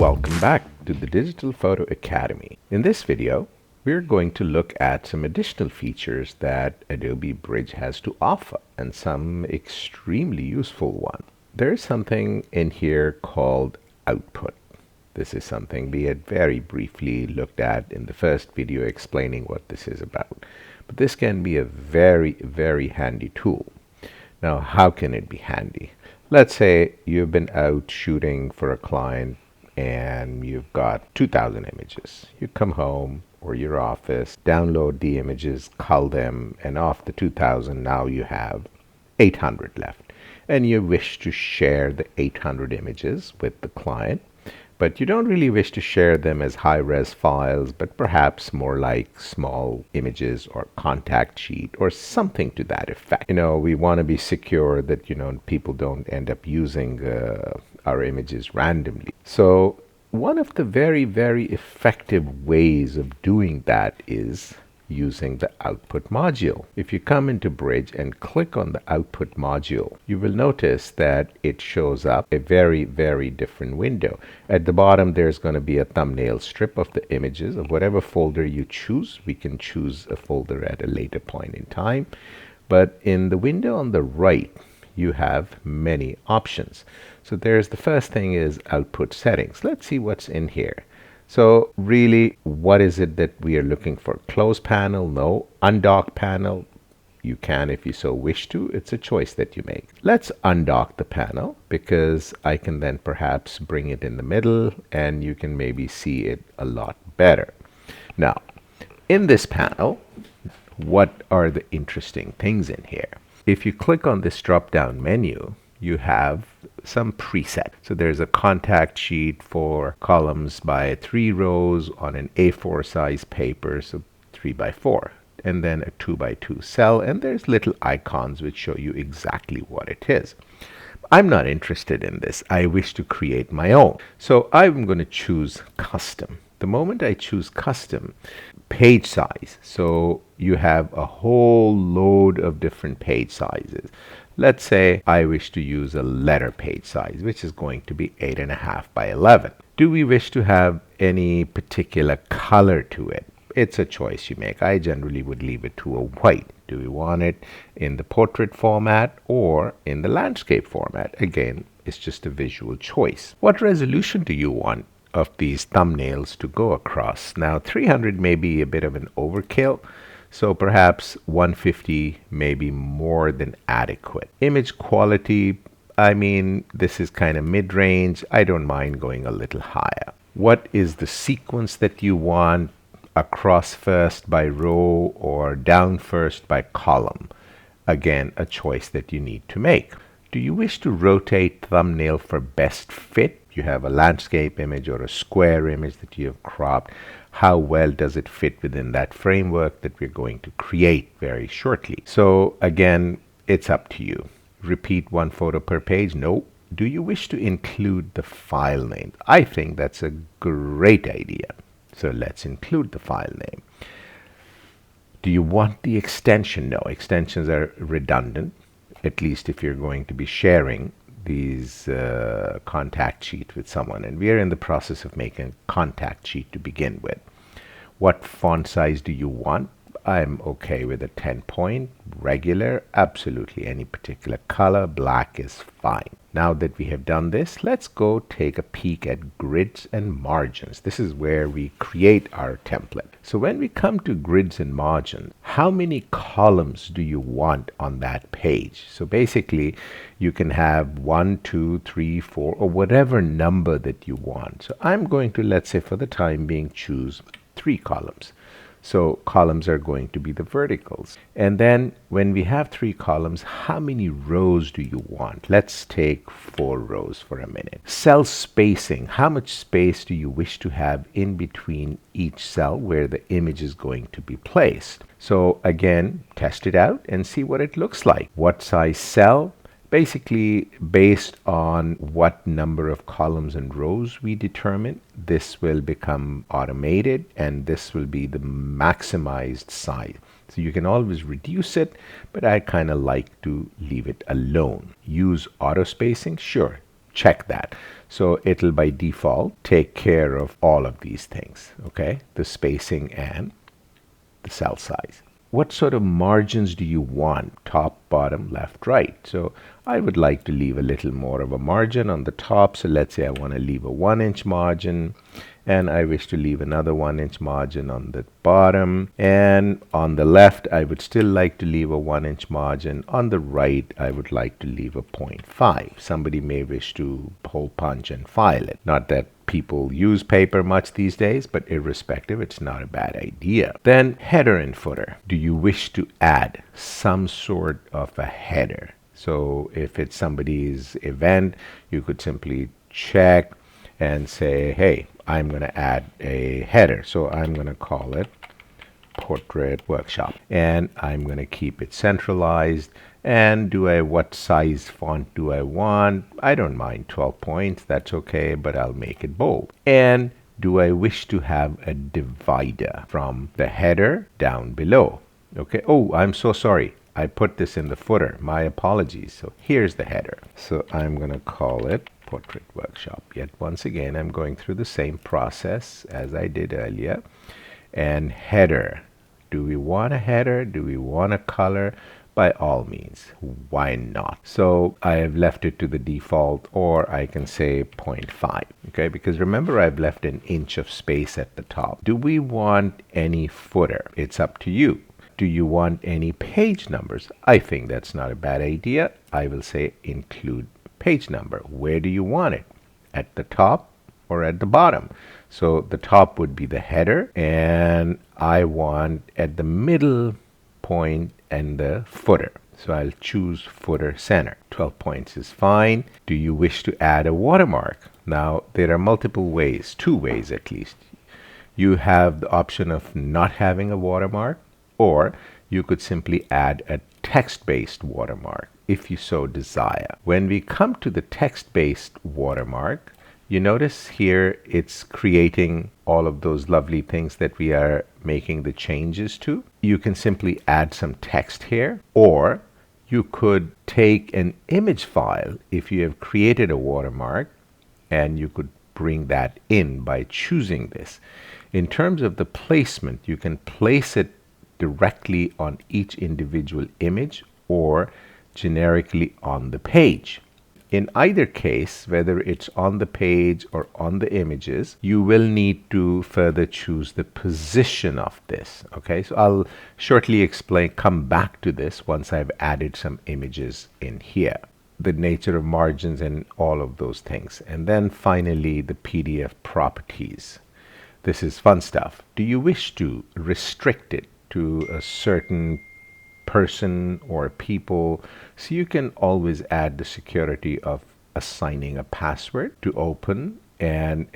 Welcome back to the Digital Photo Academy. In this video, we're going to look at some additional features that Adobe Bridge has to offer and some extremely useful ones. There's something in here called output. This is something we had very briefly looked at in the first video explaining what this is about. But this can be a very handy tool. Now, how can it be handy? Let's say you've been out shooting for a client and you've got 2,000 images. You come home or your office, download the images, cull them, and off the 2,000 now you have 800 left. And you wish to share the 800 images with the client, but you don't really wish to share them as high-res files, but perhaps more like small images or contact sheet or something to that effect. We want to be secure that, people don't end up using our images randomly. So one of the very effective ways of doing that is using the output module. If you come into Bridge and click on the output module, you will notice that it shows up a very different window. At the bottom, there's going to be a thumbnail strip of the images of whatever folder you choose. We can choose a folder at a later point in time. But in the window on the right, you have many options. So there's the first thing is output settings. Let's see what's in here. So really, what is it that we are looking for? Close panel? No. Undock panel? You can if you so wish to. It's a choice that you make. Let's undock the panel because I can then perhaps bring it in the middle and you can maybe see it a lot better. Now, in this panel, what are the interesting things in here? If you click on this drop-down menu, you have some preset. So there's a contact sheet for columns by 3 rows on an A4 size paper, so 3 by 4, and then a 2 by 2 cell, and there's little icons which show you exactly what it is. I'm not interested in this. I wish to create my own. So I'm going to choose custom. The moment I choose custom, page size. So you have a whole load of different page sizes. Let's say I wish to use a letter page size, which is going to be 8.5 by 11. Do we wish to have any particular color to it? It's a choice you make. I generally would leave it to a white. Do we want it in the portrait format or in the landscape format? Again, it's just a visual choice. What resolution do you want of these thumbnails to go across? Now, 300 may be a bit of an overkill. So perhaps 150 may be more than adequate. Image quality, this is kind of mid-range. I don't mind going a little higher. What is the sequence that you want? Across first by row or down first by column? Again, a choice that you need to make. Do you wish to rotate thumbnail for best fit? You have a landscape image or a square image that you have cropped. How well does it fit within that framework that we're going to create very shortly? So again, it's up to you. Repeat one photo per page? No. Do you wish to include the file name? I think that's a great idea. So let's include the file name. Do you want the extension? No, extensions are redundant, at least if you're going to be sharing these contact sheet with someone, and we are in the process of making a contact sheet to begin with. What font size do you want? I'm okay with a 10 point, regular, absolutely any particular color. Black is fine. Now that we have done this, let's go take a peek at grids and margins. This is where we create our template. So when we come to grids and margins, how many columns do you want on that page? So basically, you can have 1, 2, 3, 4, or whatever number that you want. So I'm going to, let's say for the time being, choose 3 columns. So columns are going to be the verticals. And then when we have 3 columns, how many rows do you want? Let's take 4 rows for a minute. Cell spacing. How much space do you wish to have in between each cell where the image is going to be placed? So again, test it out and see what it looks like. What size cell? Basically, based on what number of columns and rows we determine, this will become automated and this will be the maximized size. So you can always reduce it, but I kind of like to leave it alone. Use auto spacing? Sure. check that. So it'll by default take care of all of these things, okay? The spacing and the cell size. What sort of margins do you want? Top, bottom, left, right. So I would like to leave a little more of a margin on the top. So let's say I want to leave a 1-inch margin, and I wish to leave another 1-inch margin on the bottom. And on the left, I would still like to leave a 1-inch margin. On the right, I would like to leave a 0.5. Somebody may wish to hole punch and file it. Not that people use paper much these days, but irrespective, it's not a bad idea. Then header and footer. Do you wish to add some sort of a header? So if it's somebody's event, you could simply check and say, hey, I'm going to add a header. So I'm going to call it Portrait Workshop, and I'm going to keep it centralized. And what size font do I want? I don't mind 12 points, that's okay, but I'll make it bold. And do I wish to have a divider from the header down below? Okay, oh, I'm so sorry. I put this in the footer. My apologies. So here's the header. So I'm going to call it Portrait Workshop. Yet once again, I'm going through the same process as I did earlier. And header. Do we want a header? Do we want a color? By all means, why not? So I have left it to the default, or I can say 0.5, okay? Because remember, I've left an inch of space at the top. Do we want any footer? It's up to you. Do you want any page numbers? I think that's not a bad idea. I will say include page number. Where do you want it? At the top or at the bottom? So the top would be the header, and I want at the middle point and the footer. So I'll choose footer center. 12 points is fine. Do you wish to add a watermark? Now there are multiple ways, 2 ways at least. You have the option of not having a watermark, or you could simply add a text-based watermark if you so desire. When we come to the text-based watermark, you notice here it's creating all of those lovely things that we are making the changes to. You can simply add some text here, or you could take an image file if you have created a watermark, and you could bring that in by choosing this. In terms of the placement, you can place it directly on each individual image or generically on the page. In either case, whether it's on the page or on the images, you will need to further choose the position of this. Okay, so I'll shortly come back to this once I've added some images in here. The nature of margins and all of those things. And then finally, the PDF properties. This is fun stuff. Do you wish to restrict it to a certain person or people? So you can always add the security of assigning a password to open and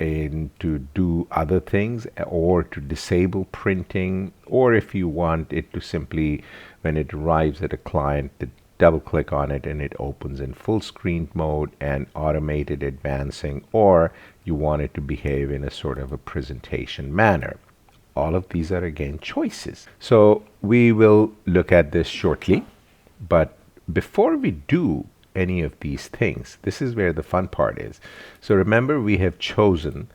to do other things, or to disable printing, or if you want it to simply, when it arrives at a client, to double click on it and it opens in full screen mode and automated advancing, or you want it to behave in a sort of a presentation manner. All of these are again choices. So we will look at this shortly, but before we do any of these things, this is where the fun part is. So remember, we have chosen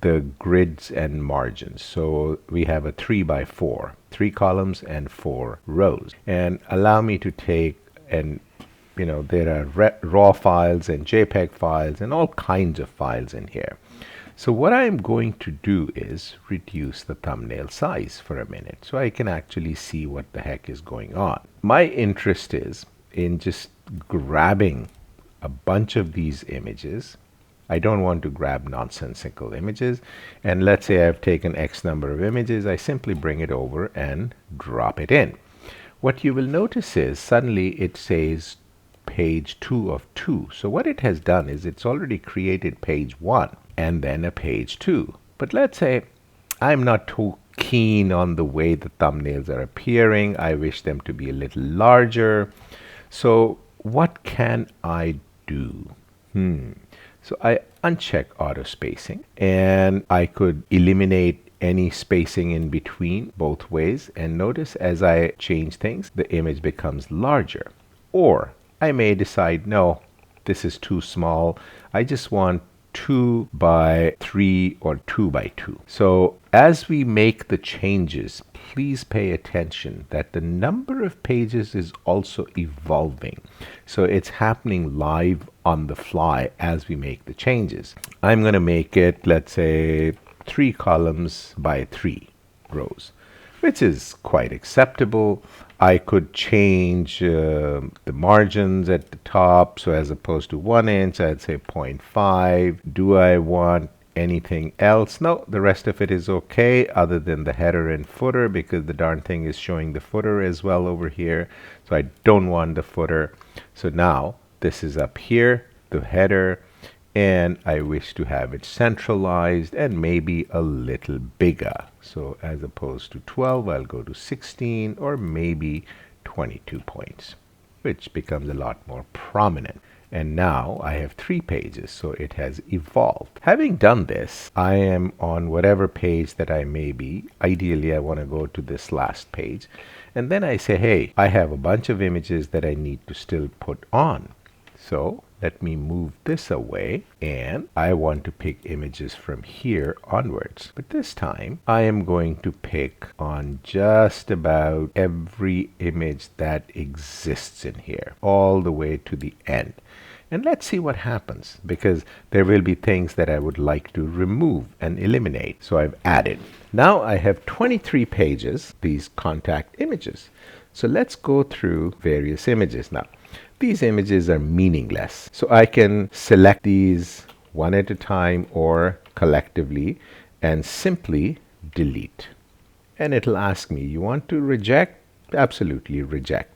the grids and margins. So we have a 3x4, 3 columns and 4 rows. And allow me to take, and there are raw files and JPEG files and all kinds of files in here. So what I'm going to do is reduce the thumbnail size for a minute so I can actually see what the heck is going on. My interest is in just grabbing a bunch of these images. I don't want to grab nonsensical images. And let's say I've taken X number of images. I simply bring it over and drop it in. What you will notice is suddenly it says page 2 of 2. So what it has done is it's already created page 1 and then a page 2. But let's say I'm not too keen on the way the thumbnails are appearing. I wish them to be a little larger. So what can I do? So I uncheck auto spacing, and I could eliminate any spacing in between both ways. And notice as I change things, the image becomes larger. Or I may decide, no, this is too small. I just want 2 by 3 or 2 by 2. So as we make the changes, please pay attention that the number of pages is also evolving. So it's happening live on the fly as we make the changes. I'm going to make it, let's say, 3 columns by 3 rows, which is quite acceptable. I could change the margins at the top. So as opposed to 1 inch, I'd say 0.5. Do I want anything else? No, the rest of it is okay, other than the header and footer, because the darn thing is showing the footer as well over here. So I don't want the footer. So now this is up here, the header, and I wish to have it centralized and maybe a little bigger. So as opposed to 12, I'll go to 16 or maybe 22 points, which becomes a lot more prominent. And now I have 3 pages, so it has evolved. Having done this, I am on whatever page that I may be. Ideally, I want to go to this last page. And then I say, hey, I have a bunch of images that I need to still put on. So let me move this away, and I want to pick images from here onwards. But this time I am going to pick on just about every image that exists in here, all the way to the end. And let's see what happens, because there will be things that I would like to remove and eliminate. So I've added. Now I have 23 pages, these contact images. So let's go through various images now. These images are meaningless. So I can select these one at a time or collectively and simply delete. And it'll ask me, you want to reject? Absolutely reject.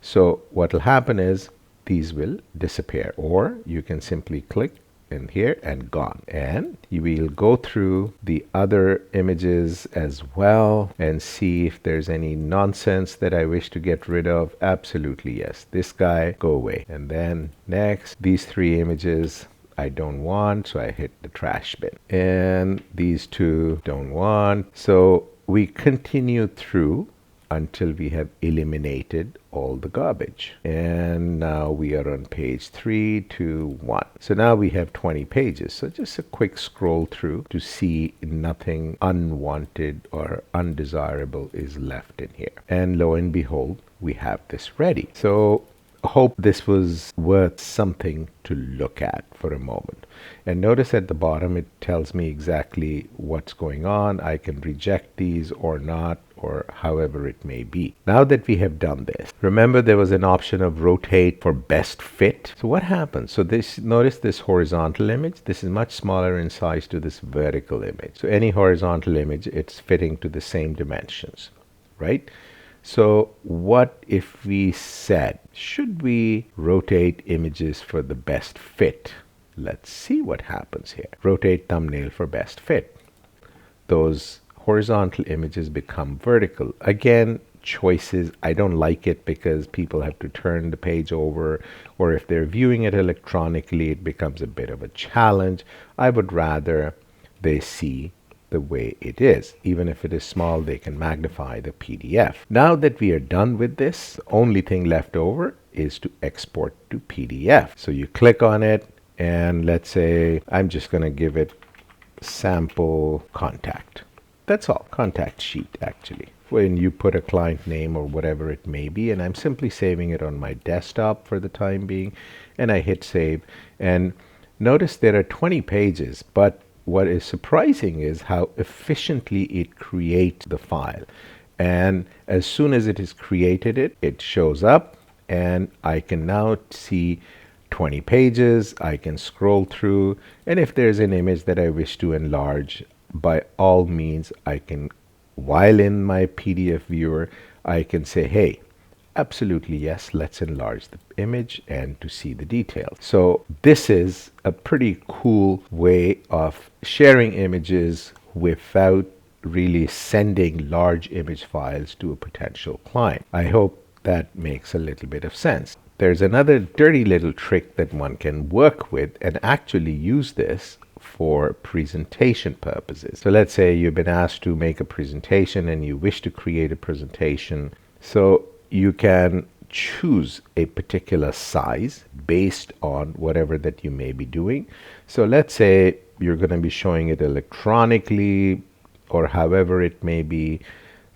So what will happen is these will disappear, or you can simply click in here and gone. And you will go through the other images as well and see if there's any nonsense that I wish to get rid of. Absolutely yes. This guy, go away. And then next, these 3 images I don't want, so I hit the trash bin. And these 2 don't want. So we continue through until we have eliminated all the garbage. And now we are on page 3, 2, 1. So now we have 20 pages. So just a quick scroll through to see nothing unwanted or undesirable is left in here. And lo and behold, we have this ready. So I hope this was worth something to look at for a moment. And notice at the bottom it tells me exactly what's going on. I can reject these or not, or however it may be. Now that we have done this, remember there was an option of rotate for best fit. So what happens? So notice this horizontal image. This is much smaller in size to this vertical image. So any horizontal image, it's fitting to the same dimensions, right? So what if we said, should we rotate images for the best fit? Let's see what happens here. Rotate thumbnail for best fit. Those horizontal images become vertical. Again, choices. I don't like it because people have to turn the page over, or if they're viewing it electronically, it becomes a bit of a challenge. I would rather they see the way it is. Even if it is small, they can magnify the PDF. Now that we are done with this, the only thing left over is to export to PDF. So you click on it, and let's say I'm just going to give it sample contact. That's all. Contact sheet, actually. When you put a client name or whatever it may be, and I'm simply saving it on my desktop for the time being, and I hit save. And notice there are 20 pages, but what is surprising is how efficiently it creates the file. And as soon as it is created, it shows up, and I can now see 20 pages. I can scroll through, and if there's an image that I wish to enlarge, by all means, I can, while in my PDF viewer, I can say, hey, absolutely yes, let's enlarge the image and to see the details. So this is a pretty cool way of sharing images without really sending large image files to a potential client. I hope that makes a little bit of sense. There's another dirty little trick that one can work with and actually use this for presentation purposes. So let's say you've been asked to make a presentation and you wish to create a presentation. So you can choose a particular size based on whatever that you may be doing. So let's say you're going to be showing it electronically or however it may be.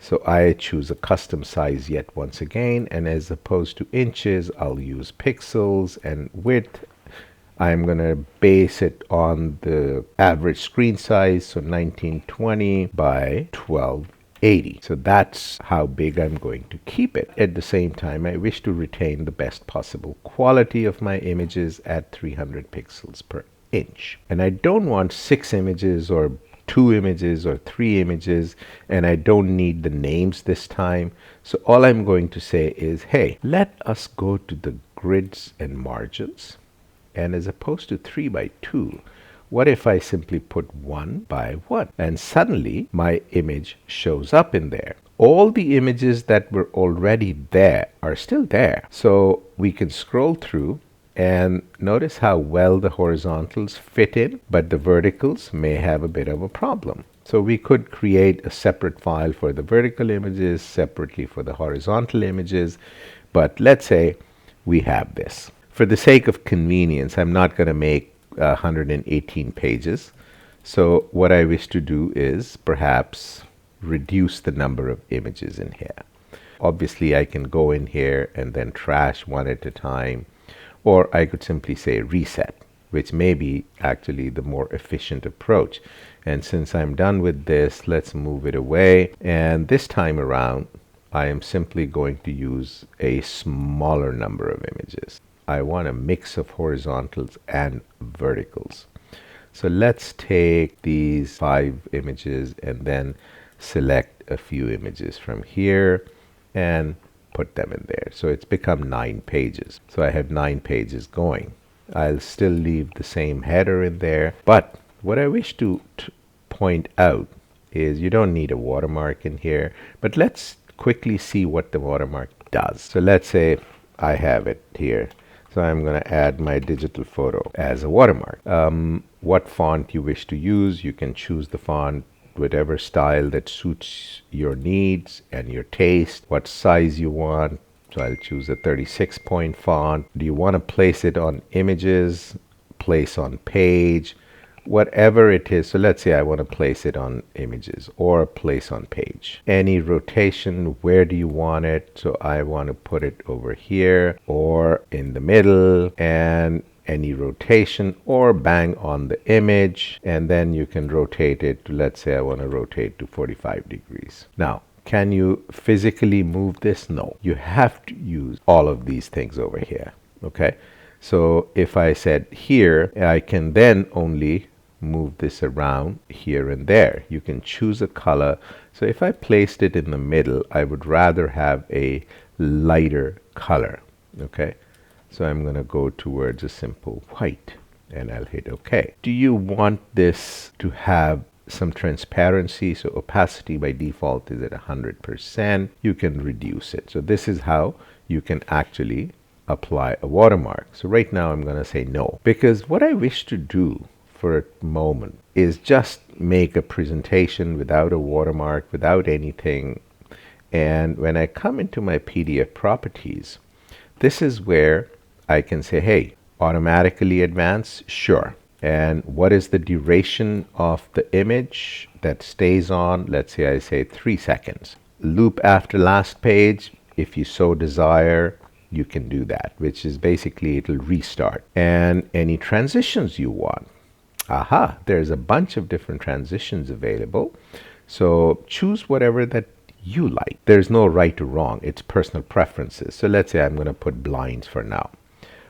So I choose a custom size yet once again, and as opposed to inches, I'll use pixels, and width, I'm going to base it on the average screen size, so 1920 by 1280. So that's how big I'm going to keep it. At the same time, I wish to retain the best possible quality of my images at 300 pixels per inch. And I don't want 6 images or 2 images or 3 images, and I don't need the names this time. So all I'm going to say is, hey, let us go to the grids and margins. And as opposed to 3 by 2, what if I simply put 1 by 1? And suddenly my image shows up in there. All the images that were already there are still there. So we can scroll through and notice how well the horizontals fit in, but the verticals may have a bit of a problem. So we could create a separate file for the vertical images, separately for the horizontal images. But let's say we have this. For the sake of convenience, I'm not going to make 118 pages. So what I wish to do is perhaps reduce the number of images in here. Obviously, I can go in here and then trash one at a time, or I could simply say reset, which may be actually the more efficient approach. And since I'm done with this, let's move it away. And this time around, I am simply going to use a smaller number of images. I want a mix of horizontals and verticals. So let's take these 5 images and then select a few images from here and put them in there. So it's become 9 pages. So I have 9 pages going. I'll still leave the same header in there. But what I wish to point out is you don't need a watermark in here. But let's quickly see what the watermark does. So let's say I have it here. So I'm going to add my digital photo as a watermark. What font you wish to use, you can choose the font, whatever style that suits your needs and your taste, what size you want. So I'll choose a 36-point font. Do you want to place it on images, place on page, whatever it is. So let's say I want to place it on images or place on page. Any rotation, where do you want it? So I want to put it over here or in the middle, and any rotation or bang on the image, and then you can rotate it to, let's say I want to rotate to 45 degrees. Now, can you physically move this? No. You have to use all of these things over here. Okay. So if I said here, I can then only move this around here and there. You can choose a color. So if I placed it in the middle, I would rather have a lighter color. Okay. So I'm going to go towards a simple white and I'll hit OK. Do you want this to have some transparency? So opacity by default is at 100%. You can reduce it. So this is how you can actually apply a watermark. So right now I'm going to say no, because what I wish to do for a moment is just make a presentation without a watermark, without anything. And when I come into my PDF properties, this is where I can say, hey, automatically advance, sure. And what is the duration of the image that stays on? Let's say I say 3 seconds. Loop after last page, if you so desire, you can do that, which is basically it'll restart. And any transitions you want. Aha, there's a bunch of different transitions available. So choose whatever that you like. There's no right or wrong. It's personal preferences. So let's say I'm going to put blinds for now.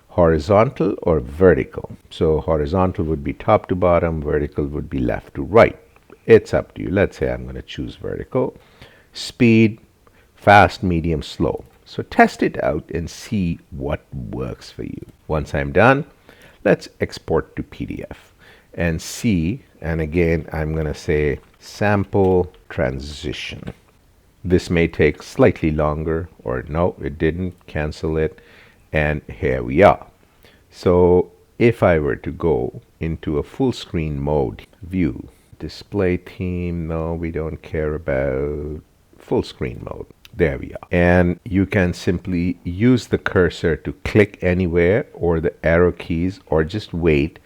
Horizontal or vertical. So horizontal would be top to bottom, vertical would be left to right. It's up to you. Let's say I'm going to choose vertical. Speed, fast, medium, slow. So test it out and see what works for you. Once I'm done, let's export to PDF and see. And again, I'm going to say sample transition. This may take slightly longer, or no, it didn't. Cancel it. And here we are. So if I were to go into a full screen mode, view, display theme, no, we don't care about full screen mode. There we are. And you can simply use the cursor to click anywhere or the arrow keys or just wait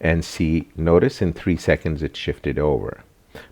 and see. Notice in 3 seconds it shifted over.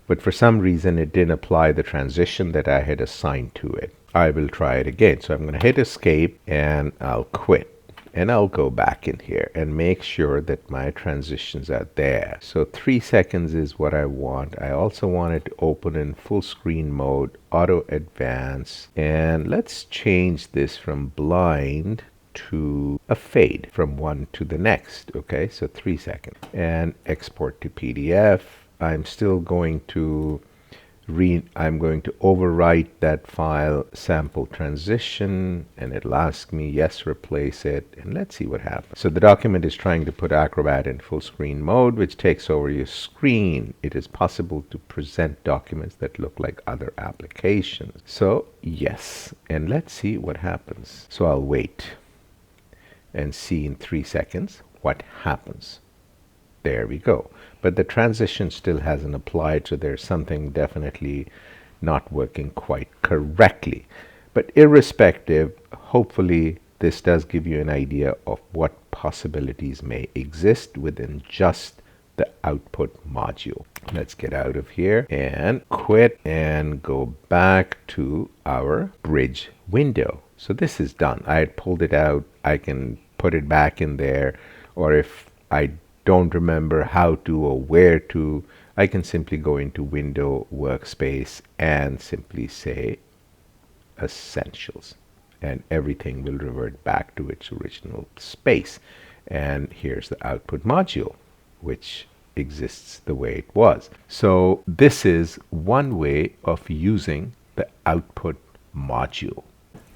But for some reason it didn't apply the transition that I had assigned to it. I will try it again. So I'm going to hit escape and I'll quit. And I'll go back in here and make sure that my transitions are there. So 3 seconds is what I want. I also want it to open in full screen mode, auto advance. And let's change this from blind to a fade from one to the next. Okay, so 3 seconds. And export to PDF. I'm still going to I'm going to overwrite that file sample transition, and it'll ask me yes, replace it, and let's see what happens. So the document is trying to put Acrobat in full screen mode, which takes over your screen. It is possible to present documents that look like other applications. So yes, and let's see what happens. So I'll wait and see in 3 seconds what happens. There we go. But the transition still hasn't applied, so there's something definitely not working quite correctly. But irrespective, hopefully this does give you an idea of what possibilities may exist within just the output module. Let's get out of here and quit and go back to our bridge window. So this is done. I had pulled it out. I can put it back in there, or if I don't remember how to or where to, I can simply go into Window Workspace and simply say Essentials, and everything will revert back to its original space. And here's the output module, which exists the way it was. So this is one way of using the output module.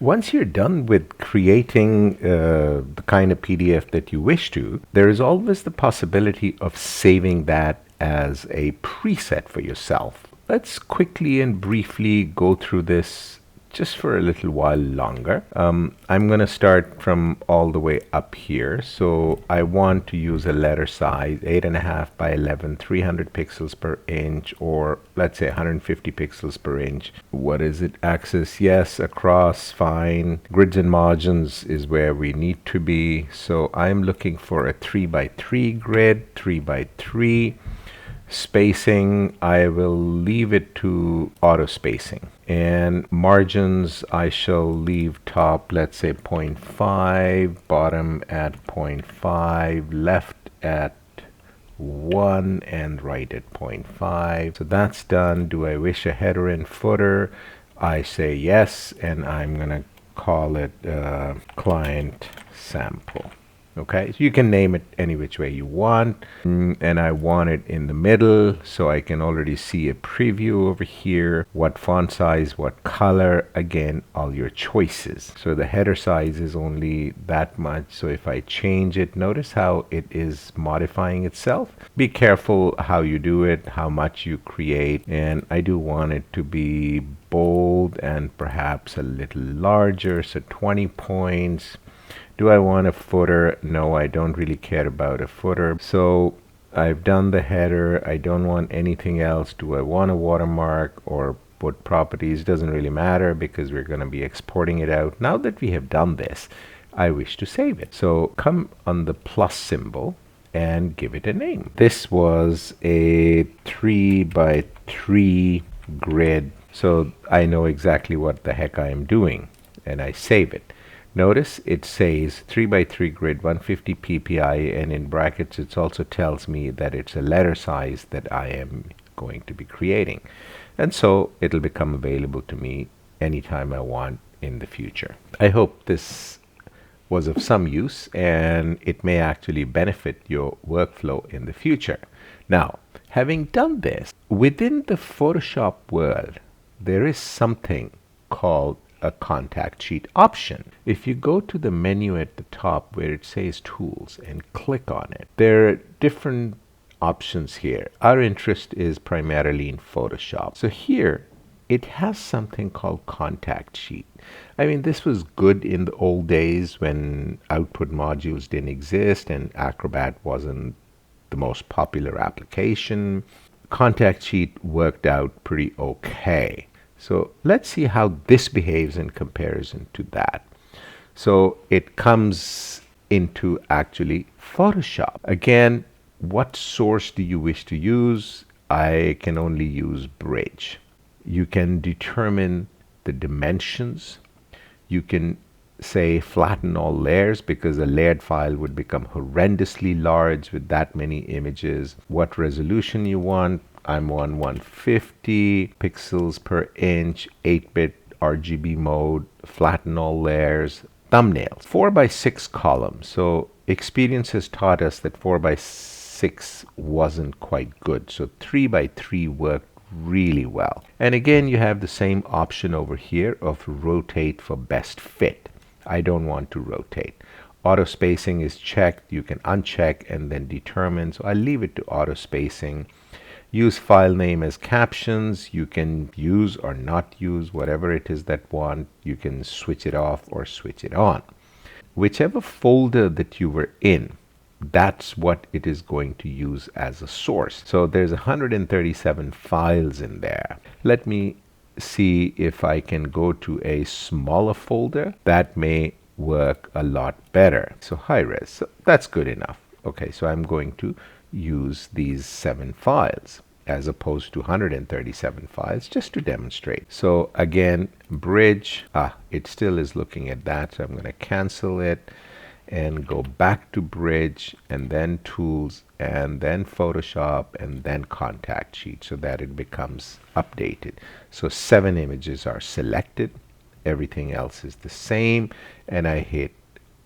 Once you're done with creating the kind of PDF that you wish to, there is always the possibility of saving that as a preset for yourself. Let's quickly and briefly go through this just for a little while longer. I'm going to start from all the way up here. So I want to use a letter size 8.5 by 11, 300 pixels per inch, or let's say 150 pixels per inch. What is it? Axis, yes. Across, fine. Grids and margins is where we need to be. So I'm looking for a 3 by 3 grid, 3 by 3. Spacing, I will leave it to auto spacing. And margins, I shall leave top, let's say 0.5, bottom at 0.5, left at 1, and right at 0.5. So that's done. Do I wish a header and footer? I say yes, and I'm going to call it client sample. Okay, so you can name it any which way you want, and I want it in the middle, so I can already see a preview over here. What font size, what color, again, all your choices. So the header size is only that much, so if I change it, notice how it is modifying itself. Be careful how you do it, how much you create, and I do want it to be bold and perhaps a little larger, so 20 points. Do I want a footer? No, I don't really care about a footer. So I've done the header. I don't want anything else. Do I want a watermark or put properties? Doesn't really matter because we're going to be exporting it out. Now that we have done this, I wish to save it. So come on the plus symbol and give it a name. This was a 3 by 3 grid. So I know exactly what the heck I am doing, and I save it. Notice it says 3 by 3 grid, 150 ppi, and in brackets it also tells me that it's a letter size that I am going to be creating. And so it'll become available to me anytime I want in the future. I hope this was of some use, and it may actually benefit your workflow in the future. Now, having done this, within the Photoshop world, there is something called a contact sheet option. If you go to the menu at the top where it says tools and click on it, there are different options here. Our interest is primarily in Photoshop. So here it has something called contact sheet. I mean, this was good in the old days when output modules didn't exist and Acrobat wasn't the most popular application. Contact sheet worked out pretty okay. So let's see how this behaves in comparison to that. So it comes into actually Photoshop. Again, what source do you wish to use? I can only use Bridge. You can determine the dimensions. You can say flatten all layers because a layered file would become horrendously large with that many images. What resolution you want. I'm on 150 pixels per inch, 8-bit RGB mode, flatten all layers, thumbnails. 4x6 columns. So experience has taught us that 4x6 wasn't quite good. So 3x3 worked really well. And again, you have the same option over here of rotate for best fit. I don't want to rotate. Auto spacing is checked. You can uncheck and then determine. So I'll leave it to auto spacing. Use file name as captions. You can use or not use whatever it is that want. You can switch it off or switch it on. Whichever folder that you were in, that's what it is going to use as a source. So there's 137 files in there. Let me see if I can go to a smaller folder. That may work a lot better. So high res, so that's good enough. Okay, so I'm going to use these 7 files as opposed to 137 files just to demonstrate. So again, Bridge, it still is looking at that, so I'm going to cancel it and go back to Bridge and then Tools and then Photoshop and then Contact Sheet so that it becomes updated. So 7 images are selected, everything else is the same, and I hit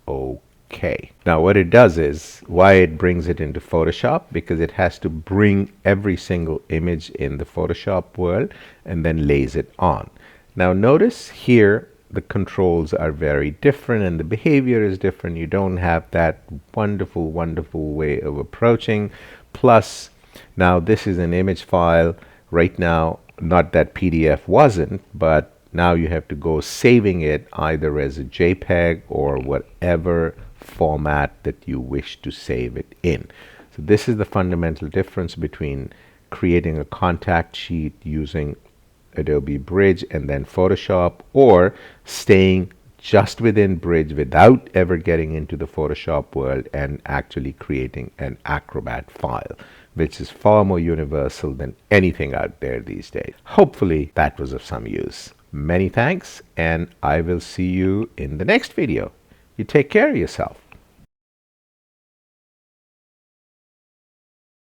OK. Now what it does is, why it brings it into Photoshop, because it has to bring every single image in the Photoshop world and then lays it on. Now notice here the controls are very different and the behavior is different. You don't have that wonderful way of approaching. Plus, now this is an image file right now, not that PDF wasn't, but now you have to go saving it either as a JPEG or whatever format that you wish to save it in. So this is the fundamental difference between creating a contact sheet using Adobe Bridge and then Photoshop, or staying just within Bridge without ever getting into the Photoshop world and actually creating an Acrobat file, which is far more universal than anything out there these days. Hopefully that was of some use. Many thanks, and I will see you in the next video. You take care of yourself.